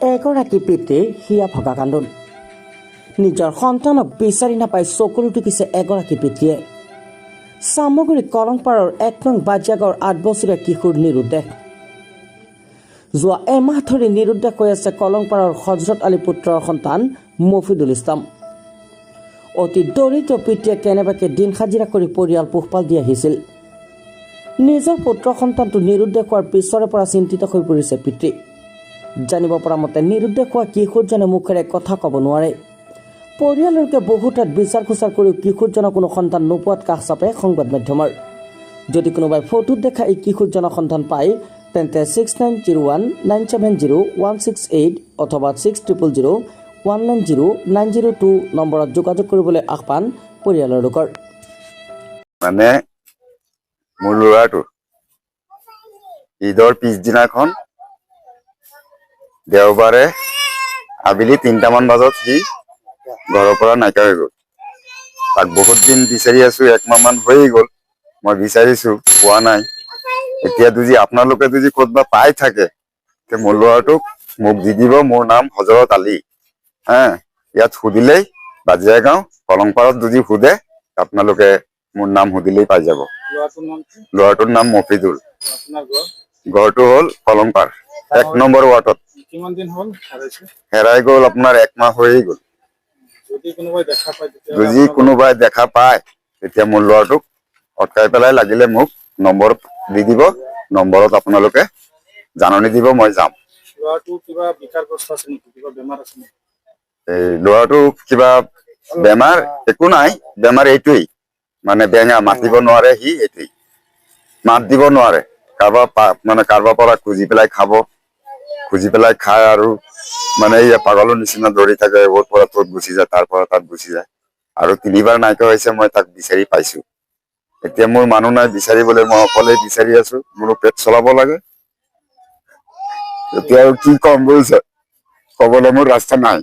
এগৰাকী পিতৃৰ হিয়া ভগা কান্দোন। নিজৰ সন্তানক বিচাৰি নাপাই চকুলো টুকিছে এগৰাকী পিতৃয়ে। চামগুৰি কলংপাৰৰ ১ নং বাজিয়াগাঁৱৰ ৮ বছৰীয়া কিশোৰ নিৰুদ্দেশ। যোৱা এমাহ ধৰি নিৰুদ্দেশ হৈ আছে কলংপাৰৰ হজৰত আলী পুত্ৰৰ সন্তান মফিদুল ইছলাম। অতি দৰিদ্ৰ পিতৃয়ে কেনেবাকে দিন হাজিৰা কৰি পৰিয়াল পোহপাল দি আহিছিল। নিজৰ পুত্ৰ সন্তানটো নিৰুদ্দেশ হোৱাৰ পিছৰে পৰা চিন্তিত হৈ পৰিছে পিতৃ। জানিব পৰা মতে নিৰুদ্দেশ হোৱা কিশোৰজনে মুখেৰে কথা ক'ব নোৱাৰে। পৰিয়াললোকে বহু ঠাইত বিচাৰ খোচাৰ কৰিও কিশোৰজনৰ কোনো সন্তান নোপোৱাত কাষ চাপে সংবাদ মাধ্যমৰ। যদি কোনোবাই ফটোত দেখা এই কিশোৰজনৰ সন্ধান পায় তেন্তে 6901970168 অথবা 6000190902 নম্বৰত যোগাযোগ কৰিবলৈ আহ্বান পৰিয়ালৰ লোকৰ। মানে মোৰ ল'ৰাটো ঈদৰ পিছদিনাখন দেওবাৰে আবেলি ৩টামান বজাত সি ঘৰৰ পৰা নাইকিয়া হৈ গ'ল। তাক বহুত দিন বিচাৰি আছো, ১ মাহমান হৈয়ে গ'ল। মই বিচাৰিছো, পোৱা নাই। এতিয়া যদি আপোনালোকে যদি ক'তবা পাই থাকে মোৰ ল'ৰাটোক মোক দি দিব। মোৰ নাম হজৰত আলী। ইয়াত সুধিলেই বাজিয়াগাঁও কলংপাৰত যদি সোধে আপোনালোকে মোৰ নাম সুধিলেই পাই যাব। ল'ৰাটোৰ নাম মফিদুল। ঘৰটো হ'ল কলংপাৰ ১ নম্বৰ ৱাৰ্ডত। হেৰাই গ'ল আপোনাৰ ১ মাহ হৈয়ে গ'ল। যদি কোনোবাই দেখা পায় তেতিয়া মোৰ ল'ৰাটোক অটকাই পেলাই লাগিলে মোক নম্বৰ দি দিব। নম্বৰত আপোনালোকে জাননী দিব, মই যাম। ল'ৰাটো কিবা বেমাৰ একো নাই। বেমাৰ এইটোৱেই মানে বেঙা, মাতিব নোৱাৰে সি। এইটোৱেই মাত দিব নোৱাৰে। কাৰোবাৰ পৰা খুজি পেলাই খাব, খুজি পেলাই খায় আৰু মানে এই পাগলৰ নিচিনা দৌৰি থাকে। ওৰ পৰা ত'ত গুচি যায়, তাৰ পৰা তাত গুচি যায়। আৰু ৩বাৰ নাইকিয়া হৈছে। মই তাক বিচাৰি পাইছো। এতিয়া মোৰ মানুহ নাই বিচাৰিবলৈ, মই অকলে বিচাৰি আছো। মোৰো পেট চলাব লাগে। এতিয়া আৰু কি কম বুজিছে, ক'বলৈ মোৰ ৰাস্তা নাই।